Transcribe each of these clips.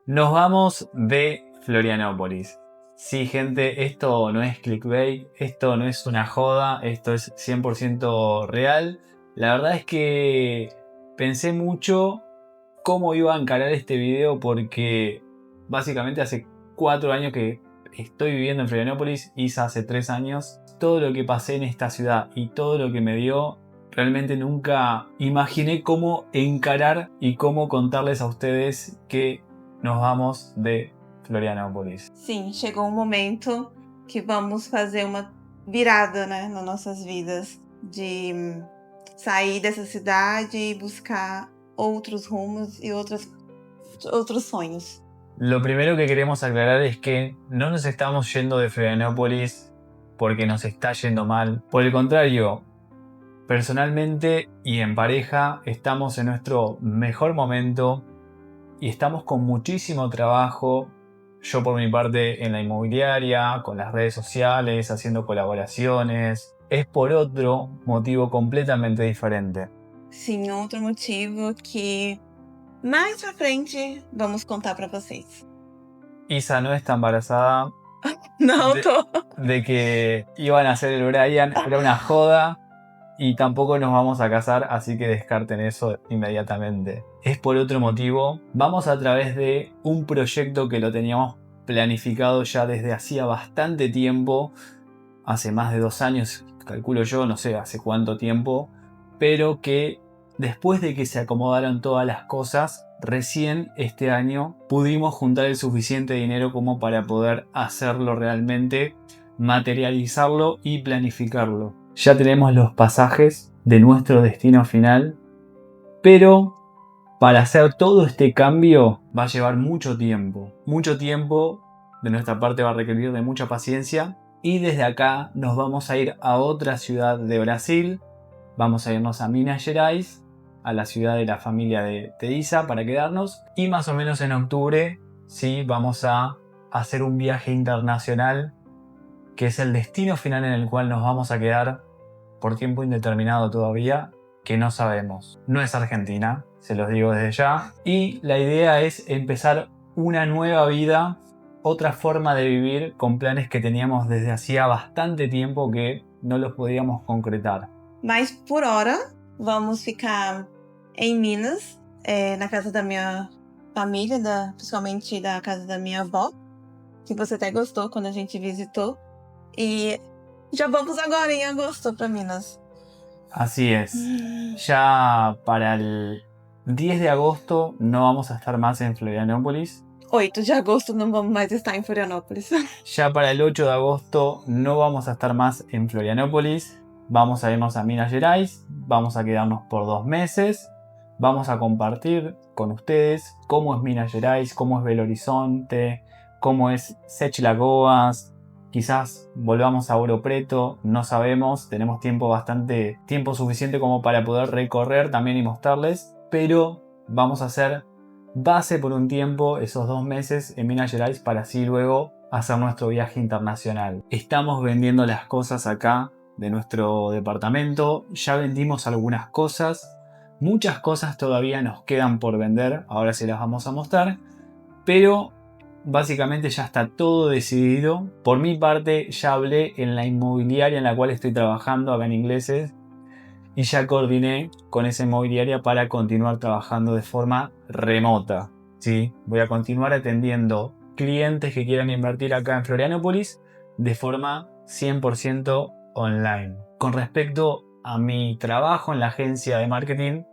Nos vamos de Florianópolis. Sí, gente, esto no es clickbait, esto no es una joda, esto es 100% real. La verdad es que pensé mucho cómo iba a encarar este video porque básicamente hace 4 años que estoy viviendo en Florianópolis, Isa hace 3 años. Todo lo que pasé en esta ciudad y todo lo que me dio, realmente nunca imaginé cómo encarar y cómo contarles a ustedes que nos vamos de Florianópolis. Sim, chegou um momento que vamos fazer uma virada, né, nas nossas vidas, de sair dessa cidade e buscar outros rumos e outros sonhos. Lo primero que queremos aclarar es que no nos estamos yendo de Florianópolis porque nos está yendo mal. Por el contrario, personalmente y en pareja estamos en nuestro mejor momento y estamos con muchísimo trabajo. Yo por mi parte en la inmobiliaria, con las redes sociales, haciendo colaboraciones. Es por otro motivo completamente diferente. Sim, outro motivo que mais pra frente vamos contar pra vocês. Isa no está embarazada Não tô. de que iban a hacer el Brian, era una joda y tampoco nos vamos a casar, así que descarten eso inmediatamente. Es por otro motivo, vamos a través de un proyecto que lo teníamos planificado ya desde hacía bastante tiempo, hace más de 2 años, calculo yo, no sé hace cuánto tiempo, pero que después de que se acomodaron todas las cosas, recién este año pudimos juntar el suficiente dinero como para poder hacerlo realmente, materializarlo y planificarlo. Ya tenemos los pasajes de nuestro destino final, pero para hacer todo este cambio va a llevar mucho tiempo. Mucho tiempo de nuestra parte va a requerir de mucha paciencia. Y desde acá nos vamos a ir a otra ciudad de Brasil. Vamos a irnos a Minas Gerais, a la ciudad de la familia de Isa para quedarnos. Y más o menos en octubre, sí, vamos a hacer un viaje internacional que es el destino final en el cual nos vamos a quedar por tiempo indeterminado todavía, que no sabemos. No es Argentina, se los digo desde ya. Y la idea es empezar una nueva vida, otra forma de vivir con planes que teníamos desde hacía bastante tiempo que no los podíamos concretar. Mas por hora, vamos ficar em Minas, na casa da minha família, principalmente da casa da minha avó, que você até gostou quando a gente visitou. E já vamos agora em agosto para Minas. Así es. Ya para el 10 de agosto no vamos a estar más en Florianópolis. 8 de agosto não vamos mais estar em Florianópolis. Ya para el 8 de agosto no vamos a estar más en Florianópolis. Vamos a irnos a Minas Gerais. Vamos a quedarnos por 2 meses. Vamos a compartir con ustedes cómo es Minas Gerais, cómo es Belo Horizonte, cómo es Sete Lagoas. Quizás volvamos a Ouro Preto, no sabemos. Tenemos tiempo suficiente como para poder recorrer también y mostrarles. Pero vamos a hacer base por un tiempo, esos 2 meses en Minas Gerais, para así luego hacer nuestro viaje internacional. Estamos vendiendo las cosas acá de nuestro departamento, ya vendimos algunas cosas, muchas cosas todavía nos quedan por vender, ahora se las vamos a mostrar, pero básicamente ya está todo decidido. Por mi parte ya hablé en la inmobiliaria en la cual estoy trabajando acá en Ingleses y ya coordiné con esa inmobiliaria para continuar trabajando de forma remota. ¿Sí? Voy a continuar atendiendo clientes que quieran invertir acá en Florianópolis de forma 100% online. Con respecto a mi trabajo en la agencia de marketing,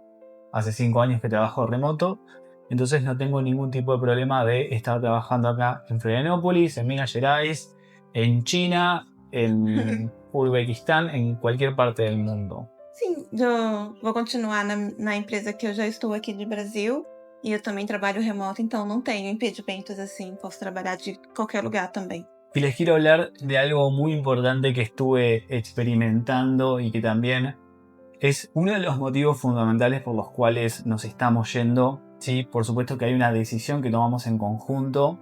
hace 5 años que trabajo remoto, entonces no tengo ningún tipo de problema de estar trabajando acá en Florianópolis, en Minas Gerais, en China, en Uzbequistán, en cualquier parte del mundo. Sim, eu vou continuar na empresa que eu já estou aqui de Brasil. E eu também trabalho remoto, então não tenho impedimentos assim. Posso trabalhar de qualquer lugar também. Y les quiero hablar de algo muy importante que estuve experimentando y que también es uno de los motivos fundamentales por los cuales nos estamos yendo. Sí, por supuesto que hay una decisión que tomamos en conjunto,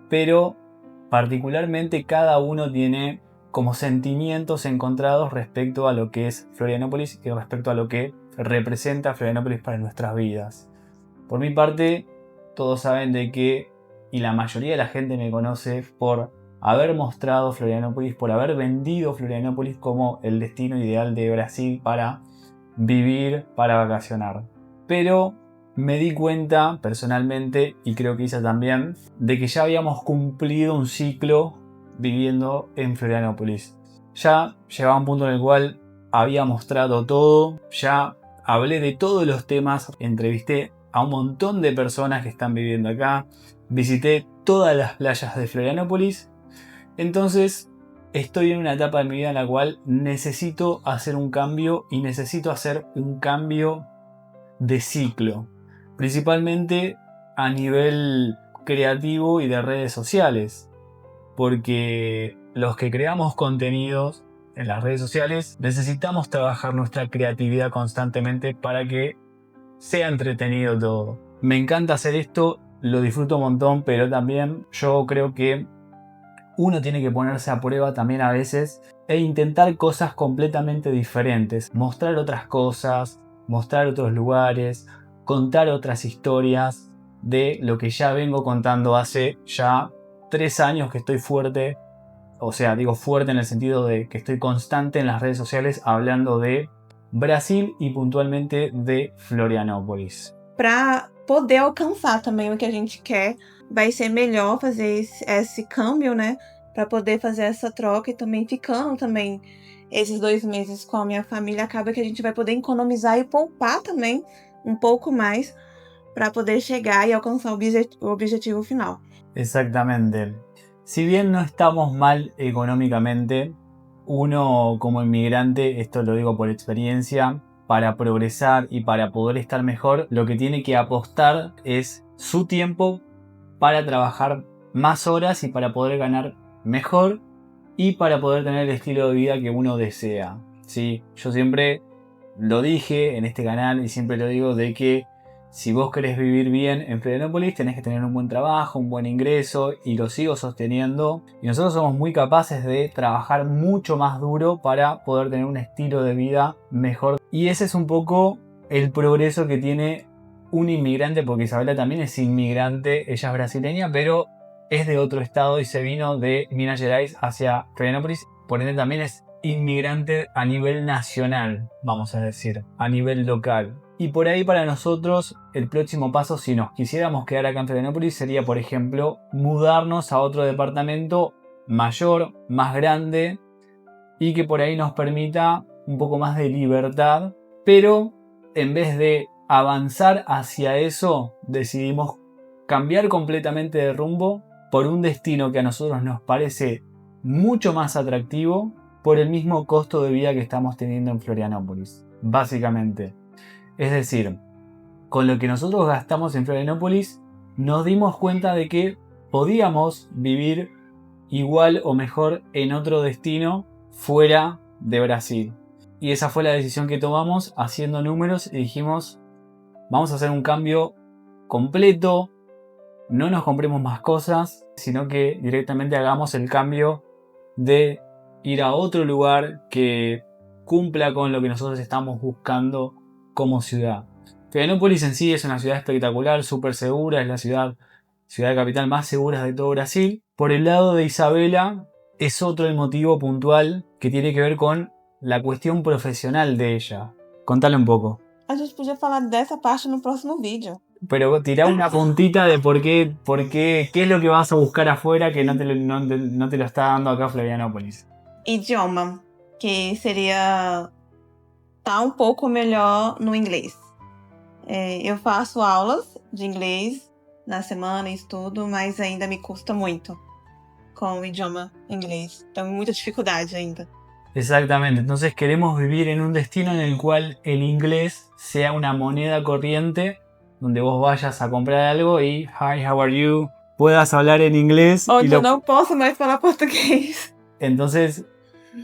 pero particularmente cada uno tiene como sentimientos encontrados respecto a lo que es Florianópolis y respecto a lo que representa Florianópolis para nuestras vidas. Por mi parte, todos saben de que y la mayoría de la gente me conoce por haber mostrado Florianópolis, por haber vendido Florianópolis como el destino ideal de Brasil para vivir, para vacacionar. Pero me di cuenta personalmente, y creo que Isa también, de que ya habíamos cumplido un ciclo viviendo en Florianópolis. Ya llegaba un punto en el cual había mostrado todo, ya hablé de todos los temas, entrevisté a un montón de personas que están viviendo acá, visité todas las playas de Florianópolis. Entonces estoy en una etapa de mi vida en la cual necesito hacer un cambio, y necesito hacer un cambio de ciclo, principalmente a nivel creativo y de redes sociales, porque los que creamos contenidos en las redes sociales necesitamos trabajar nuestra creatividad constantemente para que sea entretenido todo. Me encanta hacer esto, lo disfruto un montón, pero también yo creo que uno tiene que ponerse a prueba también a veces e intentar cosas completamente diferentes, mostrar otras cosas, mostrar otros lugares, contar otras historias de lo que ya vengo contando hace ya 3 años que estoy fuerte. O sea, digo fuerte en el sentido de que estoy constante en las redes sociales hablando de Brasil y puntualmente de Florianópolis. Para poder alcançar também o que a gente quer, vai ser melhor fazer esse câmbio, né? Para poder fazer essa troca e também ficando também esses 2 meses com a minha família, acaba que a gente vai poder economizar e poupar também um pouco mais para poder chegar y alcanzar o objetivo final. Exactamente. Si bien no estamos mal económicamente, uno como inmigrante, esto lo digo por experiencia, para progresar y para poder estar mejor, lo que tiene que apostar es su tiempo para trabajar más horas y para poder ganar mejor y para poder tener el estilo de vida que uno desea. ¿Sí? Yo siempre lo dije en este canal y siempre lo digo de que si vos querés vivir bien en Florianópolis tenés que tener un buen trabajo, un buen ingreso, y lo sigo sosteniendo. Y nosotros somos muy capaces de trabajar mucho más duro para poder tener un estilo de vida mejor. Y ese es un poco el progreso que tiene un inmigrante, porque Isabela también es inmigrante, ella es brasileña, pero es de otro estado y se vino de Minas Gerais hacia Florianópolis, por ende también es inmigrante a nivel nacional, vamos a decir, a nivel local. Y por ahí para nosotros el próximo paso, si nos quisiéramos quedar acá en Florianópolis, sería por ejemplo mudarnos a otro departamento mayor, más grande, y que por ahí nos permita un poco más de libertad. Pero en vez de avanzar hacia eso, decidimos cambiar completamente de rumbo por un destino que a nosotros nos parece mucho más atractivo por el mismo costo de vida que estamos teniendo en Florianópolis, básicamente. Es decir, con lo que nosotros gastamos en Florianópolis, nos dimos cuenta de que podíamos vivir igual o mejor en otro destino fuera de Brasil. Y esa fue la decisión que tomamos haciendo números y dijimos, vamos a hacer un cambio completo, no nos compremos más cosas, sino que directamente hagamos el cambio de ir a otro lugar que cumpla con lo que nosotros estamos buscando como ciudad. Florianópolis en sí es una ciudad espectacular, súper segura, es la ciudad capital más segura de todo Brasil. Por el lado de Isabela es otro el motivo puntual que tiene que ver con la cuestión profesional de ella. Contale un poco. A gente podia falar dessa parte no próximo vídeo. Pero tirá una puntita de por qué, qué es lo que vas a buscar afuera que no te lo está dando acá Florianópolis. Idioma, que seria tá um pouco melhor no inglês. Eu faço aulas de inglês na semana, estudo, mas ainda me custa muito com o idioma inglês. Tenho muita dificuldade ainda. Exactamente, entonces queremos vivir en un destino en el cual el inglés sea una moneda corriente, donde vos vayas a comprar algo y hi, how are you, puedas hablar en inglés. Onde eu não posso mais falar português. Entonces,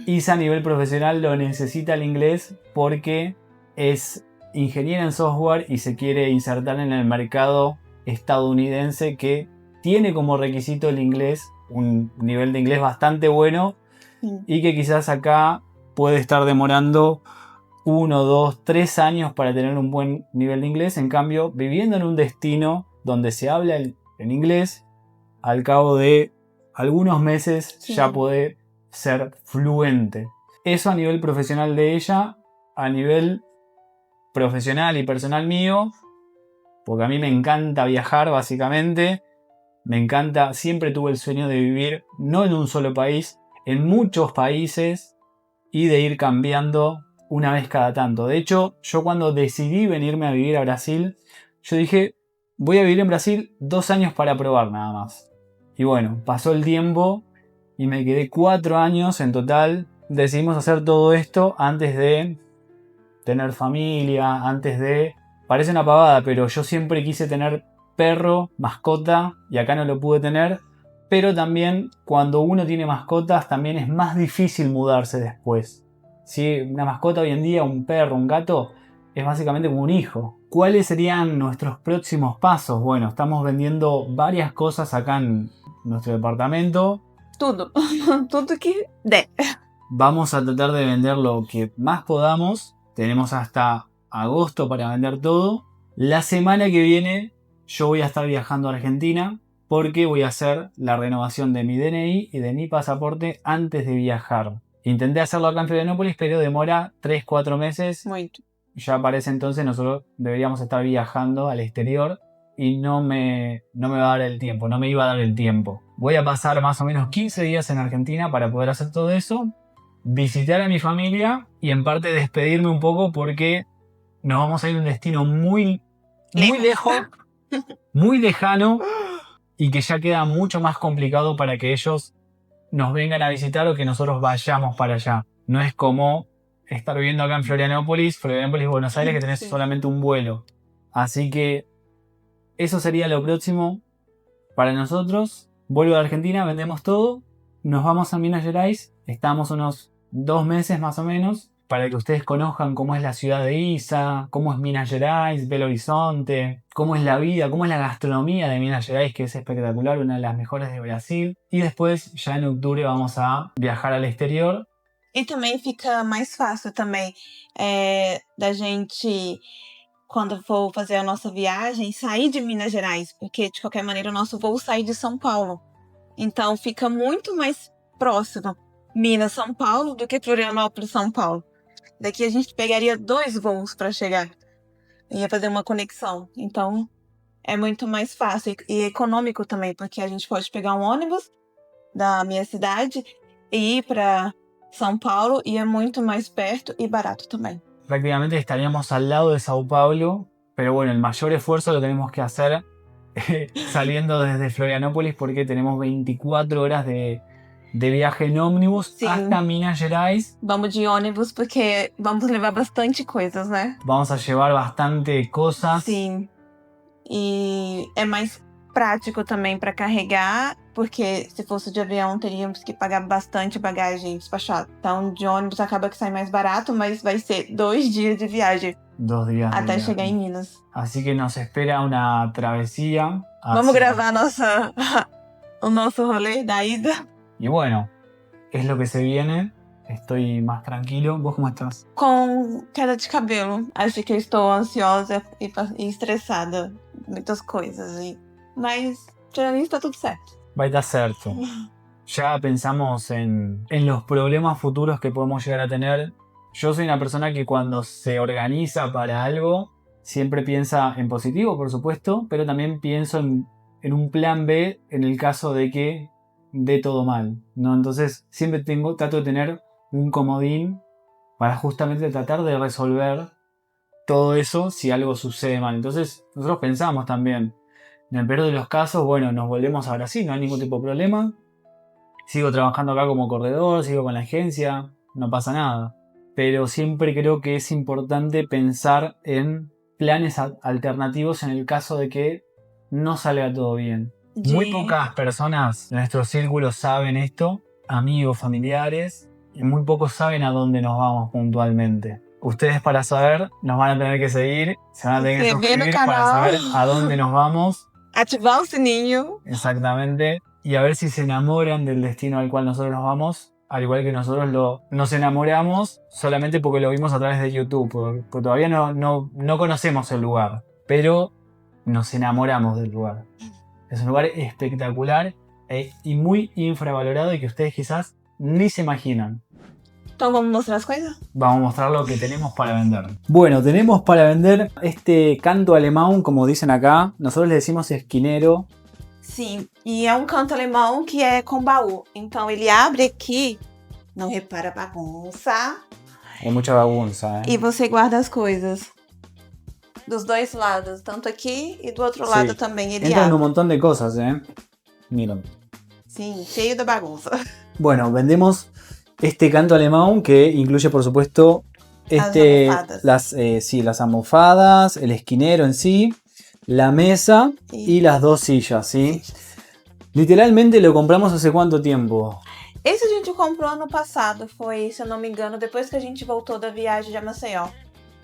Isa a nivel profesional lo necesita el inglés porque es ingeniera en software y se quiere insertar en el mercado estadounidense, que tiene como requisito el inglés, un nivel de inglés bastante bueno, y que quizás acá puede estar demorando 1, 2, 3 años para tener un buen nivel de inglés. En cambio, viviendo en un destino donde se habla en inglés al cabo de algunos meses Sí. ya poder ser fluente. Eso a nivel profesional de ella, a nivel profesional y personal mío, porque a mí me encanta viajar básicamente, me encanta, siempre tuve el sueño de vivir no en un solo país, en muchos países y de ir cambiando una vez cada tanto. De hecho, yo cuando decidí venirme a vivir a Brasil, yo dije, voy a vivir en Brasil 2 años para probar nada más. Y bueno, pasó el tiempo y me quedé 4 años en total. Decidimos hacer todo esto antes de tener familia, antes de... Parece una pavada, pero yo siempre quise tener perro, mascota, y acá no lo pude tener. Pero también cuando uno tiene mascotas también es más difícil mudarse después. ¿Sí? Una mascota hoy en día, un perro, un gato, es básicamente como un hijo. ¿Cuáles serían nuestros próximos pasos? Bueno, estamos vendiendo varias cosas acá en nuestro departamento. Tudo. Tudo que der. Vamos a tratar de vender lo que más podamos. Tenemos hasta agosto para vender todo. La semana que viene yo voy a estar viajando a Argentina porque voy a hacer la renovación de mi DNI y de mi pasaporte antes de viajar. Intenté hacerlo acá en Florianópolis, pero demora 3-4 meses. Muito. Ya para ese entonces nosotros deberíamos estar viajando al exterior y no me va a dar el tiempo, no me iba a dar el tiempo. Voy a pasar más o menos 15 días en Argentina para poder hacer todo eso, visitar a mi familia y en parte despedirme un poco porque nos vamos a ir a un destino muy lejos, muy lejano y que ya queda mucho más complicado para que ellos nos vengan a visitar o que nosotros vayamos para allá. No es como estar viviendo acá en Florianópolis, Buenos Aires, que tenés Sí. solamente un vuelo. Así que eso sería lo próximo para nosotros. Vuelvo a Argentina, vendemos todo, nos vamos a Minas Gerais, estamos unos 2 meses más o menos, para que ustedes conozcan cómo es la ciudad de Isa, cómo es Minas Gerais, Belo Horizonte, cómo es la vida, cómo es la gastronomía de Minas Gerais, que es espectacular, una de las mejores de Brasil. Y después, ya en octubre, vamos a viajar al exterior. E também fica mais fácil também da gente, quando for fazer a nossa viagem, sair de Minas Gerais, porque de qualquer maneira o nosso voo sai de São Paulo. Então fica muito mais próximo Minas, São Paulo do que Florianópolis, São Paulo. Daqui a gente pegaria 2 voos para chegar. Ia fazer uma conexão. Então é muito mais fácil e econômico também, porque a gente pode pegar um ônibus da minha cidade e ir para São Paulo y es mucho más perto y barato también. Prácticamente estaríamos al lado de Sao Paulo, pero bueno, el mayor esfuerzo lo tenemos que hacer saliendo desde Florianópolis porque tenemos 24 horas de viaje en ómnibus hasta Minas Gerais. Vamos de ônibus porque vamos levar bastante coisas, né? Vamos a llevar bastante cosas. Sim. E é mais prático também para carregar, porque se fosse de avião teríamos que pagar bastante bagagem despachada. Então de ônibus acaba que sai mais barato, mas vai ser 2 dias de viagem. 2 días até chegar em Minas. Así que nos espera una travesía. Vamos gravar o nosso rolê da ida. Y bueno, es lo que se viene. Estoy más tranquilo. ¿Vos cómo estás? Com queda de cabelo. Acho que eu estou ansiosa e estressada. Muitas coisas. Mas, tirando isso, tá tudo certo. Va a estar certo. Ya pensamos en los problemas futuros que podemos llegar a tener. Yo soy una persona que cuando se organiza para algo, siempre piensa en positivo, por supuesto, pero también pienso en un plan B en el caso de que dé todo mal, ¿no? Entonces siempre trato de tener un comodín para justamente tratar de resolver todo eso si algo sucede mal. Entonces nosotros pensamos también, en el peor de los casos, bueno, nos volvemos a Brasil, no hay ningún tipo de problema. Sigo trabajando acá como corredor, sigo con la agencia, no pasa nada. Pero siempre creo que es importante pensar en planes alternativos en el caso de que no salga todo bien. Muy pocas personas en nuestro círculo saben esto, amigos, familiares, y muy pocos saben a dónde nos vamos puntualmente. Ustedes para saber nos van a tener que seguir, se van a tener que suscribir para saber a dónde nos vamos. Ativar el sininho. Exactamente. Y a ver si se enamoran del destino al cual nosotros nos vamos, al igual que nosotros nos enamoramos solamente porque lo vimos a través de YouTube, porque todavía no conocemos el lugar, pero nos enamoramos del lugar. Es un lugar espectacular y muy infravalorado y que ustedes quizás ni se imaginan. Então vamos mostrar as coisas? Vamos a mostrar lo que tenemos para vender. Bueno, tenemos para vender este canto alemán, como dicen acá. Nosotros le decimos esquinero. Sim, e é um canto alemão que é com baú. Então ele abre aqui, não repara a bagunça, Hay mucha bagunza, e você guarda as coisas. Dos dois lados, tanto aqui e do outro lado também ele Entran abre. un montón de cosas, Miren. Sim, cheio de bagunça. Bueno, vendemos este canto alemán que incluye, por supuesto, almohadas. las almohadas, el esquinero en sí, la mesa y las dos sillas, ¿sí? Literalmente lo compramos hace cuánto tiempo. Esse a gente comprou ano passado, foi, se eu não me engano, depois que a gente voltou da viagem de Maceió.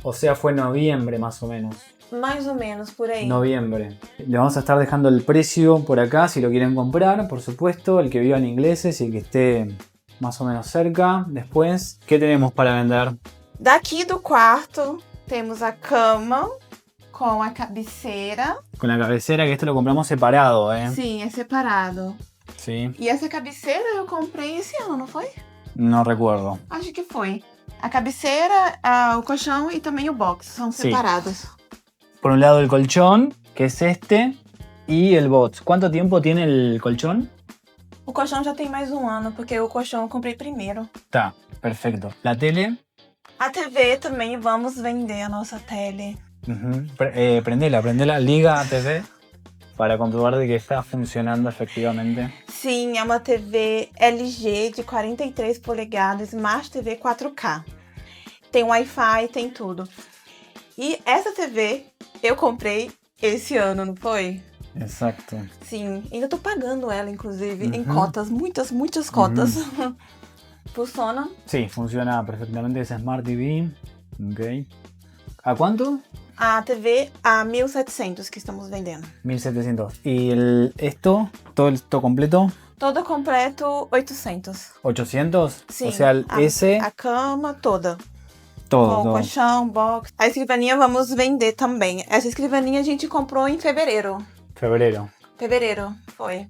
O sea, fue en noviembre más o menos. Mais ou menos, por aí. Noviembre. Le vamos a estar dejando el precio por acá si lo quieren comprar, por supuesto. El que viva en ingleses y el que esté más o menos cerca. Después, ¿qué tenemos para vender? Daqui do quarto, temos a cama com a cabeceira. Con la cabecera, que esto lo compramos separado, Sim, é separado. Sí. E essa cabeceira eu comprei esse ano, não foi? No recuerdo. Acho que foi. A cabeceira, o colchão e também o box são Sí. separados. Por un lado el colchón, que es este, y el box. ¿Cuánto tiempo tiene el colchón? O colchão já tem mais um ano, porque o colchão eu comprei primeiro. Tá, perfecto. La tele. A TV também, vamos vender a nossa tele. Prendela, liga a TV para comprobar de que está funcionando efectivamente. Sim, é uma TV LG de 43 polegadas, Smart TV 4K. Tem Wi-Fi, tem tudo. E essa TV eu comprei esse ano, não foi? Exacto. Sim, ainda tô pagando ela, inclusive, em cotas, muitas cotas. Funciona? Sí, funciona perfectamente. Es Smart TV. Ok. ¿A cuánto? A TV a 1.700 que estamos vendendo. 1700. ¿Y esto? ¿Todo completo? Todo completo, 800. 800. Sim. O sea, esse. A cama toda. Todo. Com colchão, box. A escrivaninha vamos vender também. Essa escrivaninha a gente comprou em fevereiro. Febrero. Fevereiro, foi.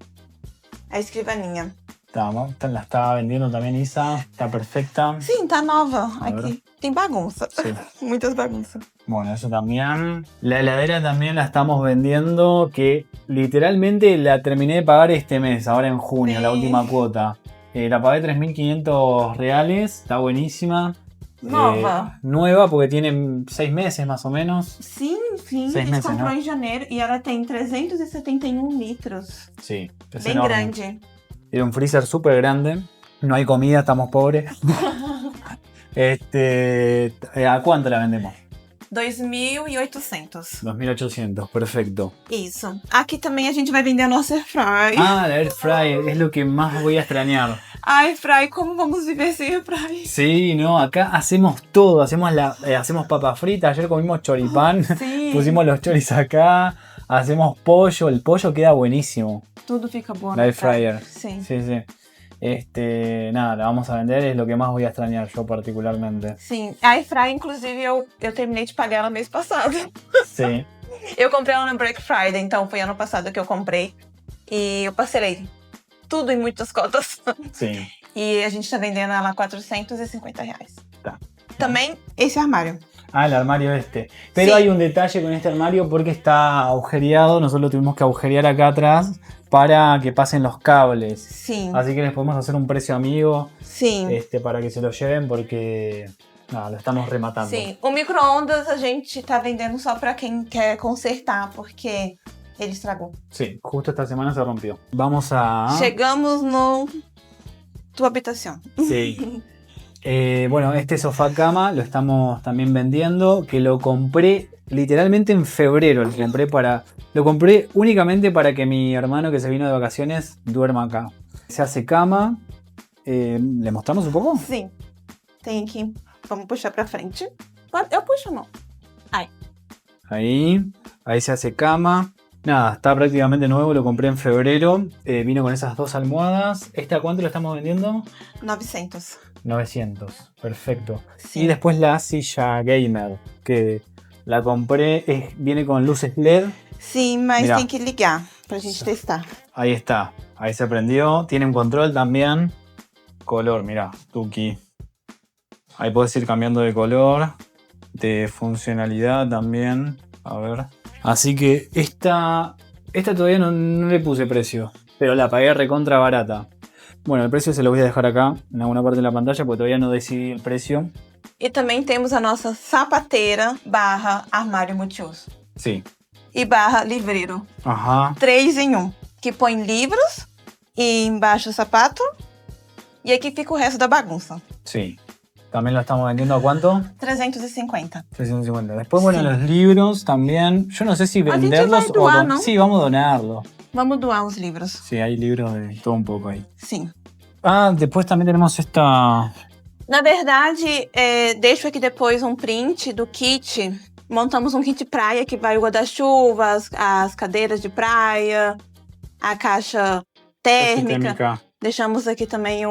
A escrivaninha. La estaba vendiendo también Isa. Está perfecta. Sim, tá nova. A ver. Aqui. Tem bagunça. Sí. Muitas bagunças. Bueno, eso también. La heladera también la estamos vendiendo, que literalmente la terminé de pagar este mes, ahora en junio, Sí. la última cuota. La pagué 3.500 reales, está buenísima. Nova. Nueva porque tiene 6 meses más o menos. Sim, sim. 6 A gente meses, comprou né? em janeiro e ela tem 371 litros. Sí, es Bem enorme. grande. Tiene un freezer súper grande. No hay comida, estamos pobres. ¿A cuánto la vendemos? 2.800. 2.800, perfecto. Isso. Aqui também a gente vai vender a nossa airfry. Ah, la air fryer es lo que más voy a extrañar. Airfry, como vamos viver sem airfry? Sí, no, acá hacemos todo, hacemos papas fritas, ayer comimos choripán, Sim. pusimos los choris acá, hacemos pollo, el pollo queda buenísimo, Tudo fica bom. la air fryer. Sim. Sí, sí. Nada, la vamos a vender, es lo que más voy a extrañar yo particularmente. Sim. A airfry, inclusive, eu terminei de pagar ela mês passado. Sí, Eu comprei ela na Black Friday, então foi ano passado que eu comprei. E eu parcelei tudo em muitas cotas. sí. E a gente tá vendendo ela a R$450. Tá. Também esse armário. Ah, el armario este. Pero Sí. hay un detalle con este armario porque está agujereado, nosotros lo tuvimos que agujerear acá atrás para que pasen los cables. Sim. Así que les podemos hacer un precio amigo. Sim. Para que se lo lleven porque lo estamos rematando. Sim. O micro-ondas a gente tá vendendo só pra quem quer consertar, porque ele estragou. Sí, justo esta semana se rompió. Vamos a... Chegamos no tua habitação. Sí. Bueno, este sofá cama lo estamos también vendiendo, que lo compré literalmente en febrero. Lo compré únicamente para que mi hermano que se vino de vacaciones duerma acá. Se hace cama. ¿Le mostramos un poco? Sim. Tem aqui. Vamos puxar pra frente. Eu puxo ou não? Ahí se hace cama. Nada, está prácticamente nuevo, lo compré en febrero. Vino con esas dos almohadas. ¿Esta cuánto lo estamos vendiendo? 900. 900, perfecto. Sim. Y después la silla gamer, que la compré, viene con luces LED. Sim, mas Mirá. tem que ligar. pra gente testar. Ahí está. Ahí se prendió. Tiene un control también. Color, mirá, Tuki. Ahí podés ir cambiando de color. De funcionalidad también. A ver. Así que esta todavía no le puse precio. Pero la pagué recontra barata. Bueno, el precio se lo voy a dejar acá, en alguna parte de la pantalla, porque todavía no decidí el precio. E também temos a nossa sapateira barra armário multiuso. Sí. E barra livreiro. Ajá. 3 em 1. Que põe livros e embaixo o sapato. E aqui fica o resto da bagunça. Sí. También lo estamos vendiendo ¿a cuánto? 350. 350. Después, bueno, Sí. los libros también. Yo no sé si A gente venderlos vai doar, o... não? Sí, vamos a donarlos. Vamos doar os livros. Sí, hay libros de todo un poco ahí. Sim. Ah, después también tenemos esta... Na verdade, deixo aqui depois um print do kit. Montamos um kit praia que vai o guarda-chuva, as cadeiras de praia, a caixa térmica. Deixamos aqui também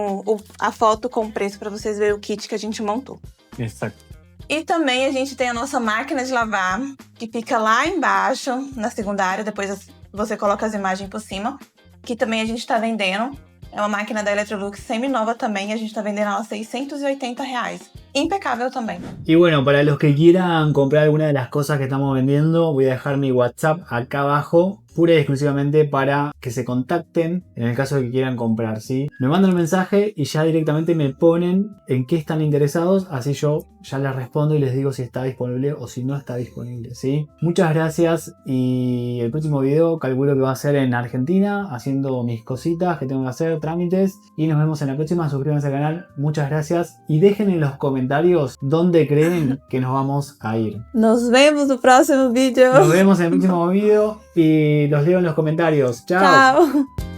a foto com o preço para vocês verem o kit que a gente montou. Exacto. E também a gente tem a nossa máquina de lavar, que fica lá embaixo, na segunda área. Depois você coloca as imagens por cima, que também a gente está vendendo. É uma máquina da Electrolux semi-nova também. A gente está vendendo ela R$680. Impecável también. Y bueno, para los que quieran comprar alguna de las cosas que estamos vendiendo, voy a dejar mi WhatsApp acá abajo, pura y exclusivamente para que se contacten en el caso de que quieran comprar, ¿sí? Me mandan un mensaje y ya directamente me ponen en qué están interesados, así yo ya les respondo y les digo si está disponible o si no está disponible, ¿sí? Muchas gracias y el próximo video calculo que va a ser en Argentina, haciendo mis cositas que tengo que hacer, trámites, y nos vemos en la próxima. Suscríbanse al canal, muchas gracias y dejen en los comentarios dónde creen que nos vamos a ir. Nos vemos no próximo vídeo. Nos vemos en el próximo video y los leo en los comentarios. Chao. Chao.